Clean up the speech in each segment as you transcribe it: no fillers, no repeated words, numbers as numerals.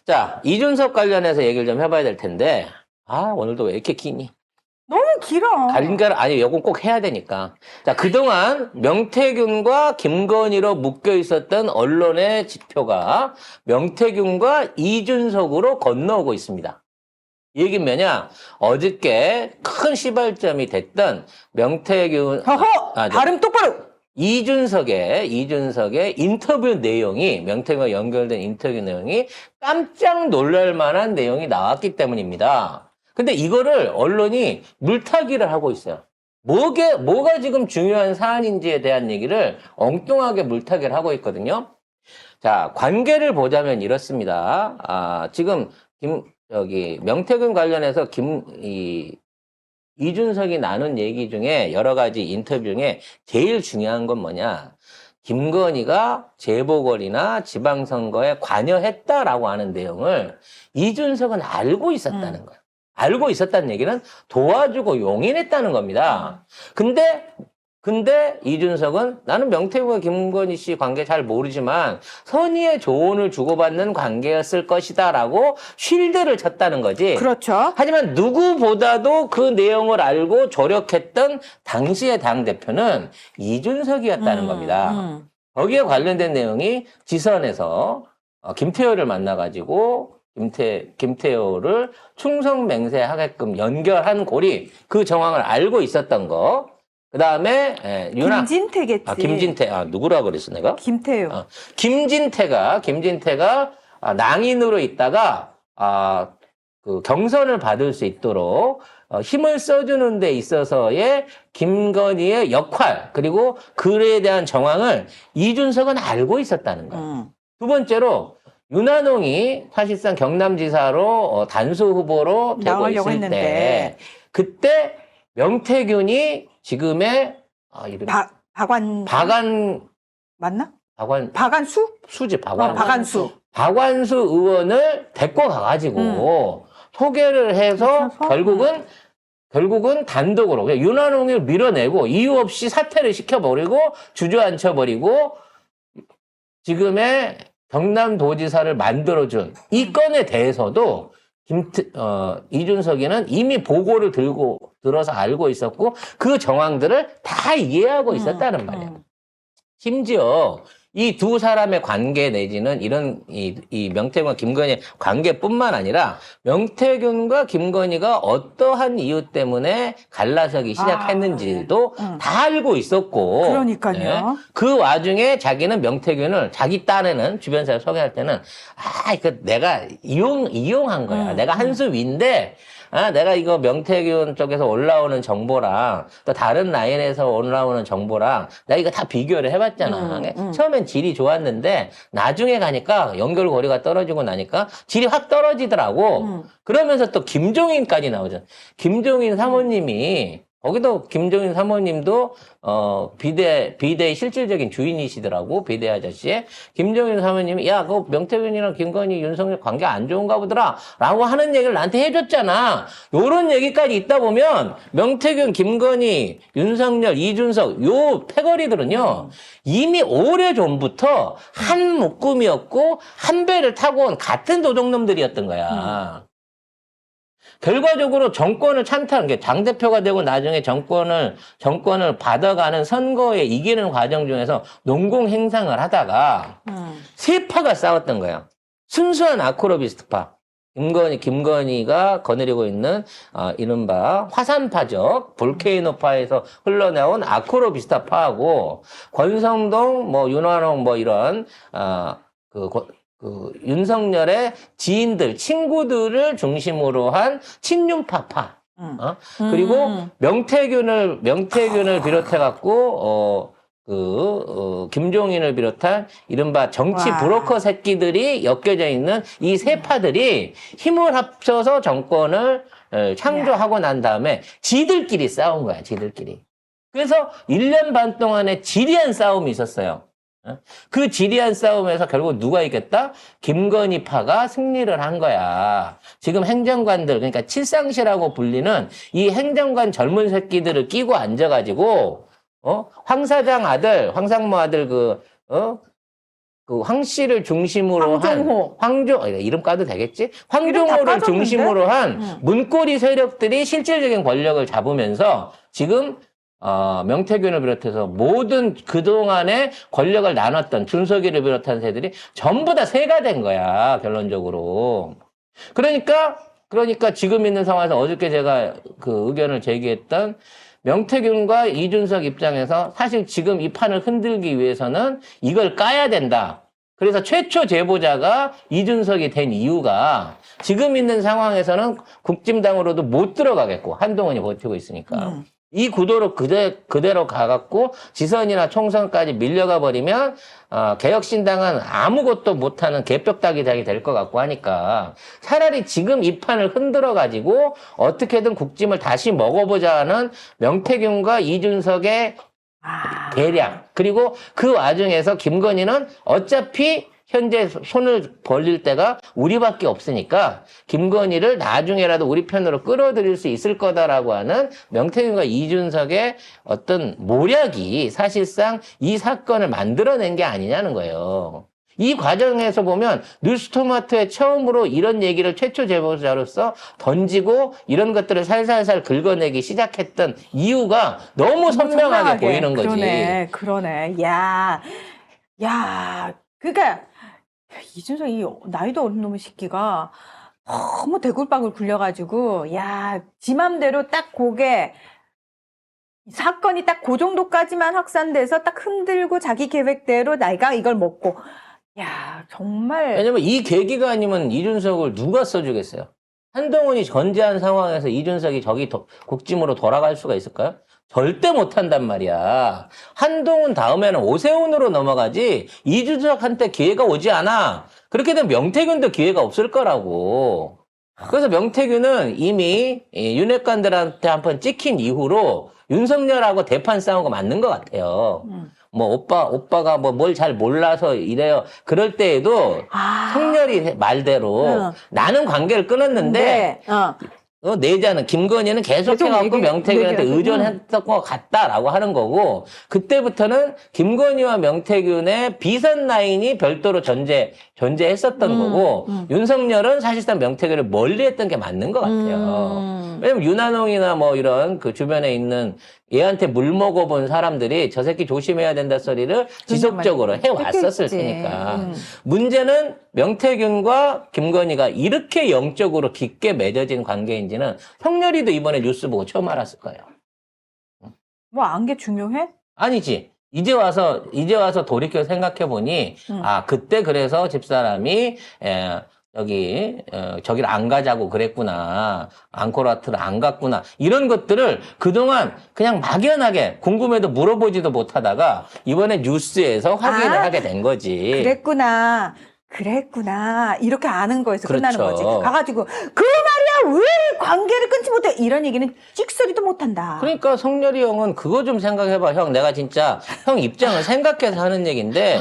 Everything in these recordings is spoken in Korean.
자, 이준석 관련해서 얘기를 좀 해봐야 될 텐데, 오늘도 왜 이렇게 기니? 너무 길어. 아니, 요건 꼭 해야 되니까. 자, 그동안 명태균과 김건희로 묶여 있었던 언론의 지표가 명태균과 이준석으로 건너오고 있습니다. 이 얘기는 뭐냐? 어저께 큰 시발점이 됐던 명태균, 발음 똑바로. 이준석의 인터뷰 내용이, 명태균과 연결된 인터뷰 내용이 깜짝 놀랄 만한 내용이 나왔기 때문입니다. 근데 이거를 언론이 물타기를 하고 있어요. 뭐가 지금 중요한 사안인지에 대한 얘기를 엉뚱하게 물타기를 하고 있거든요. 자, 관계를 보자면 이렇습니다. 지금 명태균 관련해서 이준석이 나눈 얘기 중에 여러 가지 인터뷰 중에 제일 중요한 건 뭐냐? 김건희가 재보궐이나 지방선거에 관여했다라고 하는 내용을 이준석은 알고 있었다는 거야. 알고 있었다는 얘기는 도와주고 용인했다는 겁니다. 근데 이준석은 나는 명태균과 김건희 씨 관계 잘 모르지만 선의의 조언을 주고받는 관계였을 것이다 라고 쉴드를 쳤다는 거지. 그렇죠. 하지만 누구보다도 그 내용을 알고 조력했던 당시의 당대표는 이준석이었다는 겁니다. 거기에 관련된 내용이 지선에서 김태효를 만나가지고 김태효를 충성맹세하게끔 연결한 고리, 그 정황을 알고 있었던 거. 그 다음에, 김진태겠지. 김진태. 누구라 그랬어, 내가? 김태효. 김진태가, 낭인으로 있다가, 그 경선을 받을 수 있도록, 힘을 써주는 데 있어서의 김건희의 역할, 그리고 그에 대한 정황을 이준석은 알고 있었다는 거예요. 두 번째로, 윤한홍이 사실상 경남지사로 단수 후보로 되고 있을 때, 그때 명태균이 지금의 박완 맞나? 수지 박완수 의원을 데리고 가가지고 소개를 해서 결국은 단독으로 그냥 윤한홍을 밀어내고 이유 없이 사퇴를 시켜버리고 주저앉혀버리고 지금의 경남도지사를 만들어준 이 건에 대해서도 이준석이는 이미 보고를 들어서 알고 있었고 그 정황들을 다 이해하고 있었다는 말이에요. 심지어 이 두 사람의 관계 내지는 이 명태균과 김건희의 관계뿐만 아니라 명태균과 김건희가 어떠한 이유 때문에 갈라서기 시작했는지도 다 알고 있었고. 그러니까요. 네. 그 와중에 자기는 명태균을 자기 딴에는 주변 사람 소개할 때는 내가 이용한 거야. 내가 한 수 위인데 내가 이거 명태균 쪽에서 올라오는 정보랑 또 다른 라인에서 올라오는 정보랑 내가 이거 다 비교를 해봤잖아. 처음엔 질이 좋았는데 나중에 가니까 연결고리가 떨어지고 나니까 질이 확 떨어지더라고. 그러면서 또 김종인까지 나오잖아. 김종인 사모님이 거기도 김종인 사모님도 비대의 실질적인 주인이시더라고. 비대 아저씨의 김종인 사모님이 그 명태균이랑 김건희 윤석열 관계 안 좋은가 보더라 라고 하는 얘기를 나한테 해줬잖아. 요런 얘기까지 있다 보면 명태균, 김건희, 윤석열, 이준석 요 패거리들은요 이미 오래전부터 한 묶음이었고 한 배를 타고 온 같은 도둑놈들이었던 거야. 결과적으로 정권을 찬탈한 게 당대표가 되고 나중에 정권을 받아가는 선거에 이기는 과정 중에서 농공행상을 하다가 세 파가 싸웠던 거예요. 순수한 아크로비스트파. 김건희가 거느리고 있는 이른바 화산파적 볼케이노파에서 흘러나온 아크로비스타파하고 권성동, 윤환홍 이런 윤석열의 지인들, 친구들을 중심으로 한 친윤파파. 그리고 명태균을 비롯해갖고, 김종인을 비롯한 이른바 정치 브로커 새끼들이 엮여져 있는 이 세 파들이 힘을 합쳐서 정권을 창조하고 난 다음에 지들끼리 싸운 거야, 지들끼리. 그래서 1년 반 동안에 지리한 싸움이 있었어요. 그 지리한 싸움에서 결국 누가 이겼다? 김건희파가 승리를 한 거야. 지금 행정관들, 그러니까 칠상시라고 불리는 이 행정관 젊은 새끼들을 끼고 앉아가지고, 황 사장 아들, 황상무 아들 그 황 씨를 중심으로 황종호. 이름 까도 되겠지? 이름 다 황종호를 까졌는데? 중심으로 한 문고리 세력들이 실질적인 권력을 잡으면서 지금 명태균을 비롯해서 모든 그동안의 권력을 나눴던 준석이를 비롯한 새들이 전부 다 새가 된 거야, 결론적으로. 그러니까 지금 있는 상황에서 어저께 제가 그 의견을 제기했던 명태균과 이준석 입장에서 사실 지금 이 판을 흔들기 위해서는 이걸 까야 된다. 그래서 최초 제보자가 이준석이 된 이유가 지금 있는 상황에서는 국진당으로도 못 들어가겠고 한동훈이 버티고 있으니까. 이 구도로 그대로 가갖고 지선이나 총선까지 밀려가 버리면 개혁신당은 아무것도 못하는 개벽다기 당이 될 것 같고 하니까 차라리 지금 이 판을 흔들어가지고 어떻게든 국짐을 다시 먹어보자 하는 명태균과 이준석의 대략, 그리고 그 와중에서 김건희는 어차피 현재 손을 벌릴 때가 우리밖에 없으니까 김건희를 나중에라도 우리 편으로 끌어들일 수 있을 거다라고 하는 명태균과 이준석의 어떤 모략이 사실상 이 사건을 만들어낸 게 아니냐는 거예요. 이 과정에서 보면 뉴스토마토에 처음으로 이런 얘기를 최초 제보자로서 던지고 이런 것들을 살살살 긁어내기 시작했던 이유가 너무 선명하게 보이는 거지. 그러네. 야, 그러니까 이준석 이 나이도 어린 놈의 새끼가 너무 대굴박을 굴려가지고 지 맘대로 딱 그게 사건이 딱 그 정도까지만 확산돼서 딱 흔들고 자기 계획대로 내가 이걸 먹고 정말. 왜냐면 이 계기가 아니면 이준석을 누가 써주겠어요? 한동훈이 전제한 상황에서 이준석이 국짐으로 돌아갈 수가 있을까요? 절대 못한단 말이야. 한동훈 다음에는 오세훈으로 넘어가지 이준석한테 기회가 오지 않아. 그렇게 되면 명태균도 기회가 없을 거라고. 그래서 명태균은 이미 윤핵관들한테 한번 찍힌 이후로 윤석열하고 대판 싸운 거 맞는 것 같아요. 뭐 오빠가 뭐 뭘 잘 몰라서 이래요. 그럴 때에도 성렬이 말대로 나는 관계를 끊었는데 내자는 김건희는 계속해갖고 명태균한테 의존했던 것 같다라고 하는 거고, 그때부터는 김건희와 명태균의 비선 라인이 별도로 존재했었던 거고, 윤석열은 사실상 명태균을 멀리했던 게 맞는 것 같아요. 왜냐면 윤한홍이나 뭐 이런 그 주변에 있는 얘한테 물 먹어본 사람들이 저 새끼 조심해야 된다 소리를 지속적으로 해왔었을 테니까. 문제는 명태균과 김건희가 이렇게 영적으로 깊게 맺어진 관계인지는 성렬이도 이번에 뉴스 보고 처음 알았을 거예요. 뭐 안 게 중요해? 아니지. 이제 와서 돌이켜 생각해 보니 그때 그래서 집사람이 저기를 안 가자고 그랬구나. 앙코르와트를 안 갔구나. 이런 것들을 그동안 그냥 막연하게 궁금해도 물어보지도 못하다가 이번에 뉴스에서 확인을 하게 된 거지. 그랬구나. 이렇게 아는 거에서 그렇죠. 끝나는 거지. 가가지고 그 말이야 왜 관계를 끊지 못해? 이런 얘기는 찍소리도 못한다. 그러니까 성렬이 형은 그거 좀 생각해봐. 형, 내가 진짜 형 입장을 생각해서 하는 얘기인데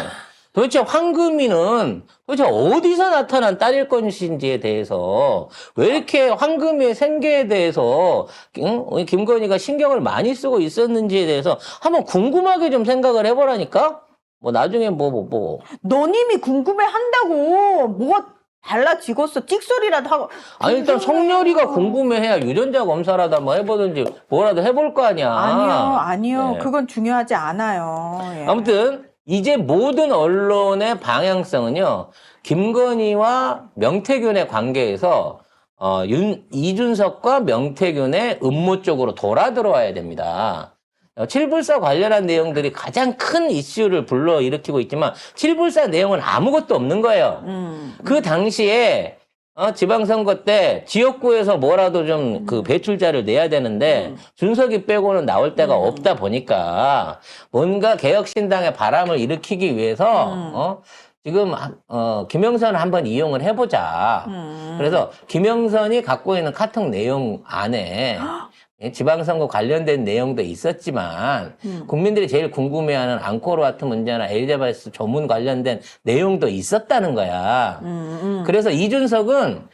도대체 황금이는 도대체 어디서 나타난 딸일 것인지에 대해서 왜 이렇게 황금이의 생계에 대해서 김건희가 신경을 많이 쓰고 있었는지에 대해서 한번 궁금하게 좀 생각을 해보라니까? 뭐 나중에 너님이 궁금해 한다고 뭐가 달라지겠어. 찍소리라도 하고. 아니 일단 성렬이가 궁금해해야 유전자 검사라도 한번 해보든지 뭐라도 해볼 거 아니야. 아니요. 네. 그건 중요하지 않아요. 예. 아무튼 이제 모든 언론의 방향성은요, 김건희와 명태균의 관계에서 이준석과 명태균의 음모 쪽으로 돌아들어와야 됩니다. 칠불사 관련한 내용들이 가장 큰 이슈를 불러일으키고 있지만 칠불사 내용은 아무것도 없는 거예요. 그 당시에 지방선거 때 지역구에서 뭐라도 좀 그 배출자를 내야 되는데 준석이 빼고는 나올 데가 없다 보니까 뭔가 개혁신당의 바람을 일으키기 위해서 지금 김영선을 한번 이용을 해보자. 그래서 김영선이 갖고 있는 카톡 내용 안에 지방선거 관련된 내용도 있었지만 국민들이 제일 궁금해하는 앙코르와트 문제나 엘리자베스 조문 관련된 내용도 있었다는 거야. 그래서 이준석은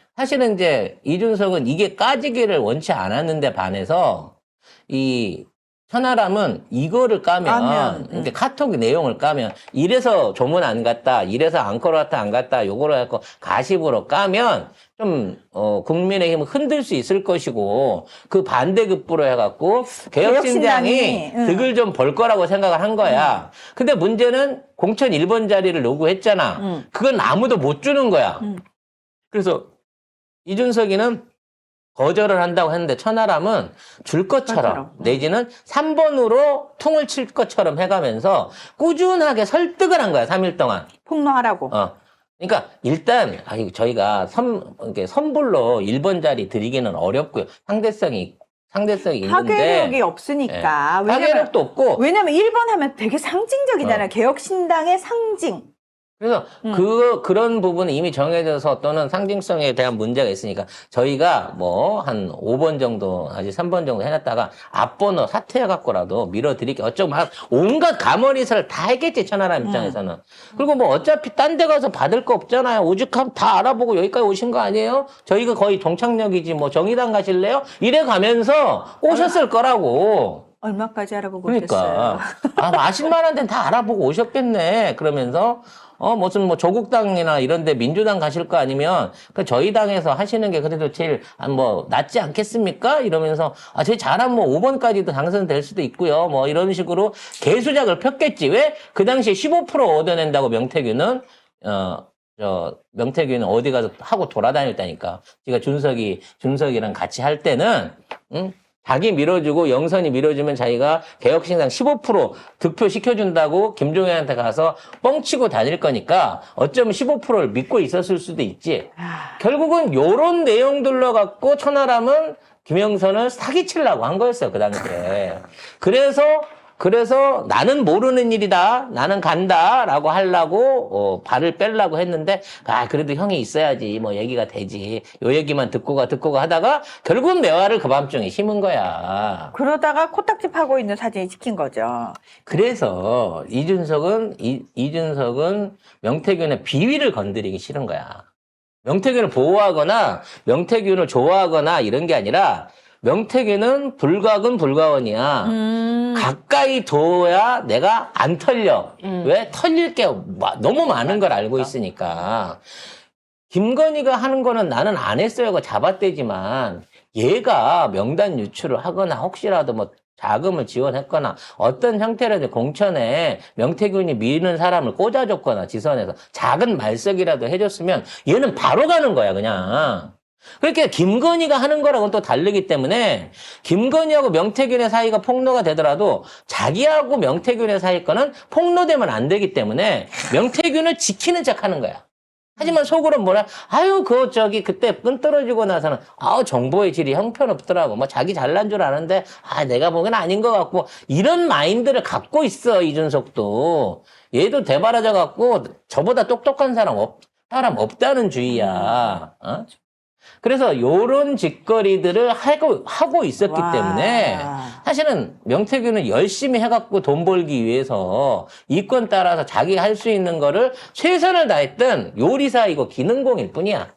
이게 까지기를 원치 않았는데 반해서 이 천하람은 이거를 까면, 이렇게 카톡 내용을 까면, 이래서 조문 안 갔다, 이래서 앙코르와트 안 갔다, 요거를 해갖고 가십으로 까면, 좀, 국민의힘을 흔들 수 있을 것이고, 그 반대급부로 해갖고, 개혁신당이 개혁신당이, 득을 좀 벌 거라고 생각을 한 거야. 근데 문제는 공천 1번 자리를 요구했잖아. 그건 아무도 못 주는 거야. 그래서 이준석이는 거절을 한다고 했는데 천하람은 줄 것처럼 내지는 3번으로 퉁을 칠 것처럼 해가면서 꾸준하게 설득을 한 거야. 3일 동안. 폭로하라고. 그러니까 일단 저희가 이렇게 선불로 1번 자리 드리기는 어렵고요. 상대성이 있는데 파괴력이 없으니까. 예. 파괴력도 없고 왜냐면 1번 하면 되게 상징적이잖아요. 개혁신당의 상징. 그래서 그런 부분은 이미 정해져서 또는 상징성에 대한 문제가 있으니까 저희가 뭐 한 5번 정도, 아직 3번 정도 해놨다가 앞번호 사퇴해갖고라도 밀어드릴게. 어쩌고 막 온갖 가머리설을 다 했겠지, 천하람 입장에서는. 그리고 뭐 어차피 딴 데 가서 받을 거 없잖아요. 오죽하면 다 알아보고 여기까지 오신 거 아니에요? 저희가 거의 동창역이지 뭐 정의당 가실래요? 이래 가면서 오셨을 거라고. 얼마까지 알아보고 오셨어요? 그러니까 아실만한 데는 다 알아보고 오셨겠네. 그러면서 무슨 뭐 조국당이나 이런 데 민주당 가실 거 아니면 그 저희 당에서 하시는 게 그래도 제일 뭐 낫지 않겠습니까? 이러면서 저희 잘하면 뭐 5번까지도 당선될 수도 있고요. 뭐 이런 식으로 개수작을 폈겠지. 왜? 그 당시에 15% 얻어낸다고 명태균은 명태균은 어디 가서 하고 돌아다녔다니까. 제가 준석이랑 같이 할 때는 자기 밀어주고 영선이 밀어주면 자기가 개혁신당 15% 득표 시켜준다고 김종현한테 가서 뻥치고 다닐 거니까 어쩌면 15%를 믿고 있었을 수도 있지. 결국은 요런 내용들로 갖고 천하람은 김영선을 사기치려고 한 거였어요. 그 당시에. 그래서 나는 모르는 일이다. 나는 간다. 라고 하려고 발을 빼려고 했는데 그래도 형이 있어야지 뭐 얘기가 되지. 요 얘기만 듣고 가 하다가 결국은 매화를 그 밤중에 심은 거야. 그러다가 코딱지 파고 있는 사진이 찍힌 거죠. 그래서 이준석은 명태균의 비위를 건드리기 싫은 거야. 명태균을 보호하거나 명태균을 좋아하거나 이런 게 아니라 명태균은 불가근 불가원이야. 가까이 둬야 내가 안 털려. 왜? 털릴 게 너무 많은 걸 알고 있으니까. 김건희가 하는 거는 나는 안 했어요가 잡아떼지만 얘가 명단 유출을 하거나 혹시라도 뭐 자금을 지원했거나 어떤 형태로든 공천에 명태균이 미는 사람을 꽂아줬거나 지선에서 작은 말석이라도 해줬으면 얘는 바로 가는 거야 그냥. 그러니까 김건희가 하는 거랑은 또 다르기 때문에 김건희하고 명태균의 사이가 폭로가 되더라도 자기하고 명태균의 사이 거는 폭로되면 안 되기 때문에 명태균을 지키는 척 하는 거야. 하지만 속으로 그때 끈 떨어지고 나서는 정보의 질이 형편없더라고. 뭐 자기 잘난 줄 아는데 내가 보기엔 아닌 것 같고 이런 마인드를 갖고 있어 이준석도. 얘도 대바라져 갖고 저보다 똑똑한 사람 없다는 주의야. 그래서 요런 짓거리들을 하고 있었기 때문에 사실은 명태균은 열심히 해갖고 돈 벌기 위해서 이권 따라서 자기가 할 수 있는 거를 최선을 다했던 요리사이고 기능공일 뿐이야.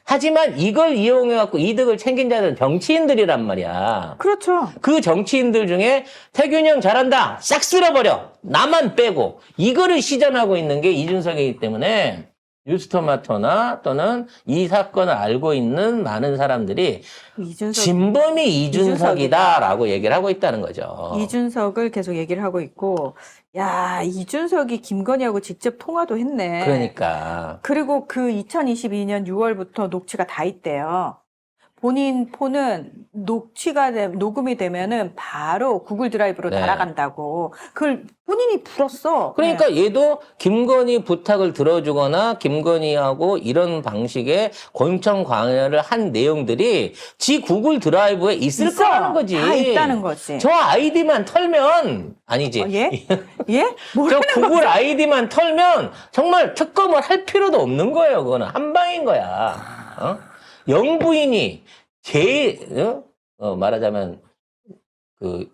하지만 이걸 이용해갖고 이득을 챙긴 자들은 정치인들이란 말이야. 그렇죠. 그 정치인들 중에 태균이 형 잘한다. 싹 쓸어버려. 나만 빼고. 이거를 시전하고 있는 게 이준석이기 때문에 뉴스토마토나 또는 이 사건을 알고 있는 많은 사람들이 진범이 이준석이다라고 얘기를 하고 있다는 거죠. 이준석을 계속 얘기를 하고 있고, 이준석이 김건희하고 직접 통화도 했네. 그러니까. 그리고 그 2022년 6월부터 녹취가 다 있대요. 본인 폰은 녹음이 되면은 바로 구글 드라이브로 날아간다고. 그걸 본인이 풀었어. 그러니까 얘도 김건희 부탁을 들어주거나 김건희하고 이런 방식의 공천 광여를 한 내용들이 지 구글 드라이브에 있을 거라는 거지. 다 있다는 거지. 저 아이디만 털면 아니지. 예? 저 구글 아이디만 털면 정말 특검을 할 필요도 없는 거예요. 그거는 한 방인 거야. 영부인이 말하자면 그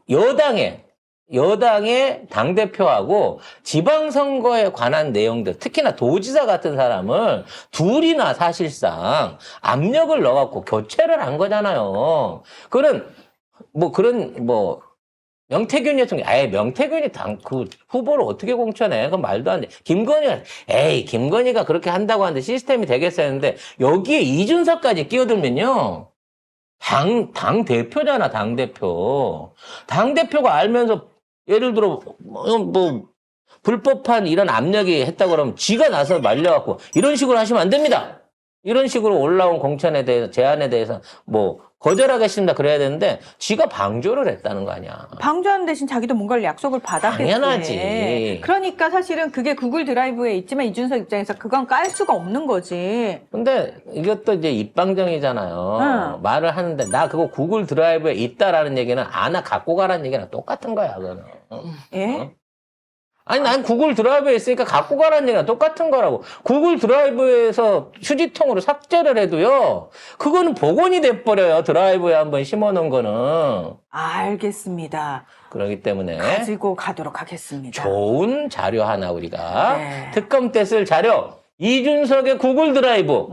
여당의 당대표하고 지방선거에 관한 내용들, 특히나 도지사 같은 사람을 둘이나 사실상 압력을 넣어갖고 교체를 한 거잖아요. 명태균이었던 게, 아예 명태균이 그 후보를 어떻게 공천해? 그건 말도 안 돼. 김건희가 그렇게 한다고 하는데 시스템이 되겠어 했는데, 여기에 이준석까지 끼어들면요. 당 대표잖아, 당 대표. 당 대표가 알면서, 예를 들어, 불법한 이런 압력이 했다고 그러면 지가 나서 말려갖고, 이런 식으로 하시면 안 됩니다. 이런 식으로 올라온 공천에 대해서, 제안에 대해서, 거절하겠습니다. 그래야 되는데, 지가 방조를 했다는 거 아니야. 방조하는 대신 자기도 뭔가를 약속을 받았겠지. 당연하지. 그러니까 사실은 그게 구글 드라이브에 있지만 이준석 입장에서 그건 깔 수가 없는 거지. 근데 이것도 이제 입방정이잖아요. 응. 말을 하는데, 나 그거 구글 드라이브에 있다라는 얘기는 갖고 가라는 얘기랑 똑같은 거야, 그거는. 예? 아니, 난 구글 드라이브에 있으니까 갖고 가라는 얘기랑 똑같은 거라고. 구글 드라이브에서 휴지통으로 삭제를 해도요, 그거는 복원이 돼버려요. 드라이브에 한번 심어놓은 거는. 알겠습니다. 그렇기 때문에. 가지고 가도록 하겠습니다. 좋은 자료 하나 우리가. 네. 특검 때 쓸 자료. 이준석의 구글 드라이브.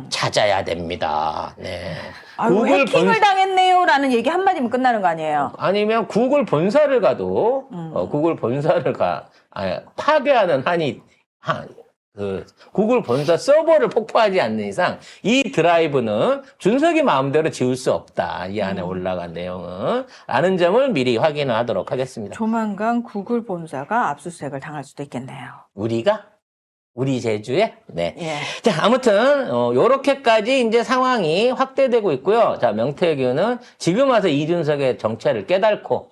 찾아야 됩니다. 네. 아유, 해킹을 당했네요라는 얘기 한마디면 끝나는 거 아니에요? 아니면 구글 본사를 가도 구글 본사를 파괴하는 구글 본사 서버를 폭파하지 않는 이상 이 드라이브는 준석이 마음대로 지울 수 없다. 이 안에 올라간 내용은 라는 점을 미리 확인을 하도록 하겠습니다. 조만간 구글 본사가 압수수색을 당할 수도 있겠네요. 우리 제주에? 네. 예. 자, 아무튼, 요렇게까지 이제 상황이 확대되고 있고요. 자, 명태균은 지금 와서 이준석의 정체를 깨닫고,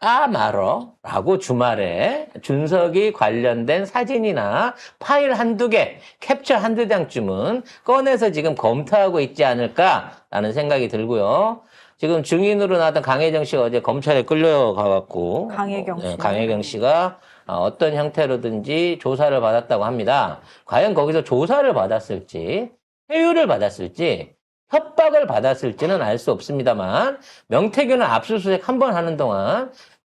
까말어라고 주말에 준석이 관련된 사진이나 파일 한두 개, 캡처 한두 장쯤은 꺼내서 지금 검토하고 있지 않을까라는 생각이 들고요. 지금 증인으로 나왔던 강혜정 씨가 어제 검찰에 끌려가갖고, 강혜경 씨가 어떤 형태로든지 조사를 받았다고 합니다. 과연 거기서 조사를 받았을지, 회유를 받았을지, 협박을 받았을지는 알 수 없습니다만, 명태균은 압수수색 한 번 하는 동안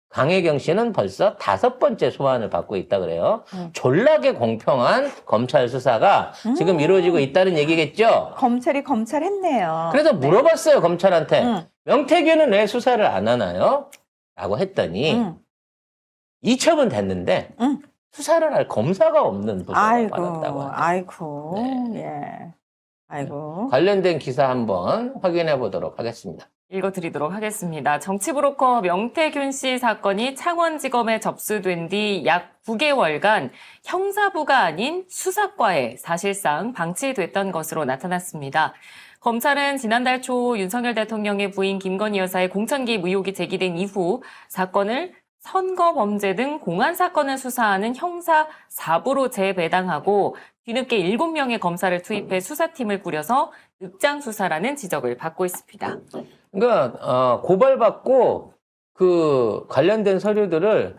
강혜경 씨는 벌써 5번째 소환을 받고 있다 그래요. 졸라게 공평한 검찰 수사가 지금 이루어지고 있다는 얘기겠죠? 검찰이 검찰했네요. 그래서 물어봤어요, 검찰한테. 명태균은 왜 수사를 안 하나요? 라고 했더니, 이첩은 됐는데 수사를 할 검사가 없는 부서를 받았다고 하죠. 아이고, 네. 예. 아이고. 관련된 기사 한번 확인해 보도록 하겠습니다. 읽어드리도록 하겠습니다. 정치브로커 명태균 씨 사건이 창원지검에 접수된 뒤 약 9개월간 형사부가 아닌 수사과에 사실상 방치됐던 것으로 나타났습니다. 검찰은 지난달 초 윤석열 대통령의 부인 김건희 여사의 공천 개입 의혹이 제기된 이후 사건을 선거범죄 등 공안 사건을 수사하는 형사 4부로 재배당하고 뒤늦게 7명의 검사를 투입해 수사팀을 꾸려서 늑장 수사라는 지적을 받고 있습니다. 그러니까 고발받고 그 관련된 서류들을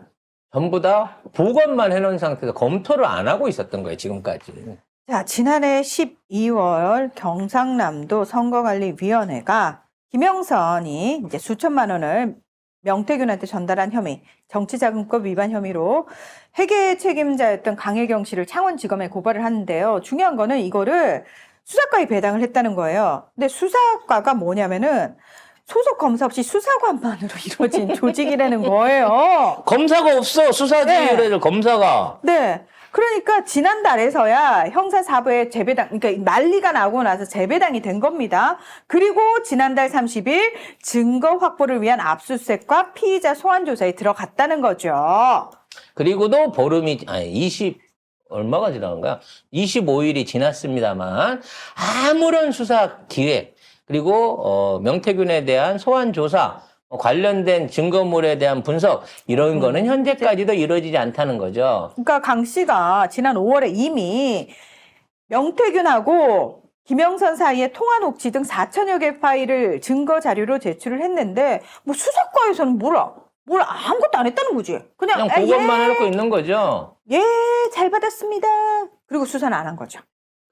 전부 다 보관만 해놓은 상태에서 검토를 안 하고 있었던 거예요, 지금까지. 자, 지난해 12월 경상남도 선거관리위원회가 김영선이 이제 수천만 원을 명태균한테 전달한 혐의, 정치자금법 위반 혐의로 회계 책임자였던 강혜경 씨를 창원지검에 고발을 하는데요. 중요한 거는 이거를 수사과에 배당을 했다는 거예요. 근데 수사과가 뭐냐면은 소속 검사 없이 수사관만으로 이루어진 조직이라는 거예요. 검사가 없어, 수사지휘를 검사가. 네. 그러니까 지난달에서야 형사 4부에 재배당, 그러니까 난리가 나고 나서 재배당이 된 겁니다. 그리고 지난달 30일 증거 확보를 위한 압수수색과 피의자 소환 조사에 들어갔다는 거죠. 그리고도 얼마가 지난 거야? 25일이 지났습니다만 아무런 수사 기획 그리고 명태균에 대한 소환 조사 관련된 증거물에 대한 분석 이런 거는 현재까지도 이루어지지 않다는 거죠. 그러니까 강 씨가 지난 5월에 이미 명태균하고 김영선 사이의 통화 녹취 등 4천여 개 파일을 증거 자료로 제출을 했는데 뭐 수사과에서는 뭘 아무것도 안 했다는 거지. 그냥 보관만 해놓고 있는 거죠. 예, 잘 받았습니다. 그리고 수사는 안 한 거죠.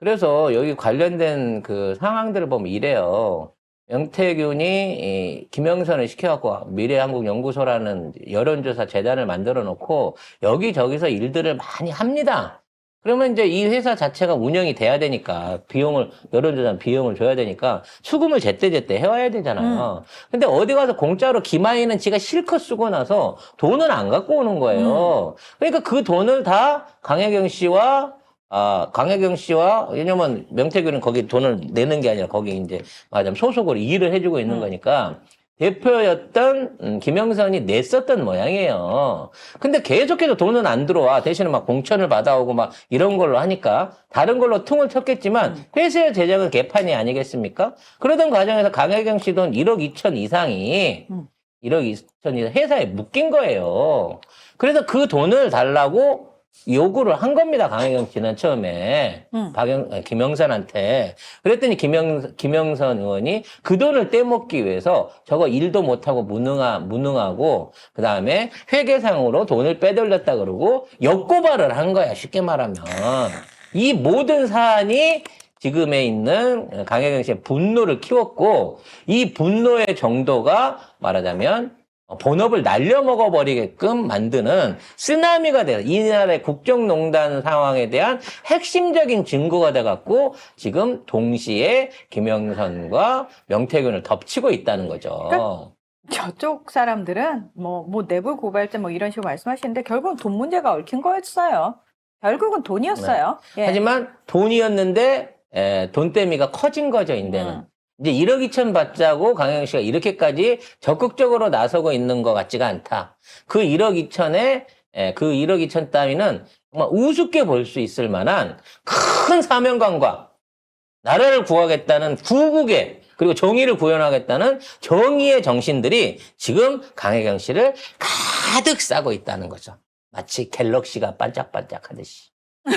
그래서 여기 관련된 그 상황들을 보면 이래요. 명태균이 김영선을 시켜갖고 미래한국연구소라는 여론조사 재단을 만들어 놓고 여기저기서 일들을 많이 합니다. 그러면 이제 이 회사 자체가 운영이 돼야 되니까 여론조사 비용을 줘야 되니까 수금을 제때제때 해와야 되잖아요. 근데 어디 가서 공짜로 김하희는 지가 실컷 쓰고 나서 돈을 안 갖고 오는 거예요. 그러니까 그 돈을 다 강혜경 씨와 왜냐면 명태균은 거기 돈을 내는 게 아니라 거기 이제 말하자면 소속으로 일을 해주고 있는 거니까 대표였던 김영선이 냈었던 모양이에요. 근데 계속해서 돈은 안 들어와. 대신에 막 공천을 받아오고 막 이런 걸로 하니까 다른 걸로 퉁을 쳤겠지만 회사의 재정은 개판이 아니겠습니까? 그러던 과정에서 강혜경 씨 돈 1억 2천 이상이 1억 2천 이상 회사에 묶인 거예요. 그래서 그 돈을 달라고 요구를 한 겁니다. 강혜경 씨는 처음에 김영선한테. 그랬더니 김영선 의원이 그 돈을 떼먹기 위해서 저거 일도 못하고 무능하고 그 다음에 회계상으로 돈을 빼돌렸다 그러고 역고발을 한 거야. 쉽게 말하면 이 모든 사안이 지금에 있는 강혜경 씨의 분노를 키웠고 이 분노의 정도가 말하자면 본업을 날려먹어버리게끔 만드는 쓰나미가 돼서 이 나라의 국정농단 상황에 대한 핵심적인 증거가 돼갖고 지금 동시에 김영선과 명태균을 덮치고 있다는 거죠. 그러니까 저쪽 사람들은 뭐 내부 고발자 뭐 이런 식으로 말씀하시는데 결국은 돈 문제가 얽힌 거였어요. 결국은 돈이었어요. 예. 하지만 돈이었는데 돈대미가 커진 거죠, 인제는. 이제 1억 2천 받자고 강혜경 씨가 이렇게까지 적극적으로 나서고 있는 것 같지가 않다. 그 1억 2천 따위는 정말 우습게 볼 수 있을 만한 큰 사명감과 나라를 구하겠다는 구국의 그리고 정의를 구현하겠다는 정의의 정신들이 지금 강혜경 씨를 가득 싸고 있다는 거죠. 마치 갤럭시가 반짝반짝하듯이. 네.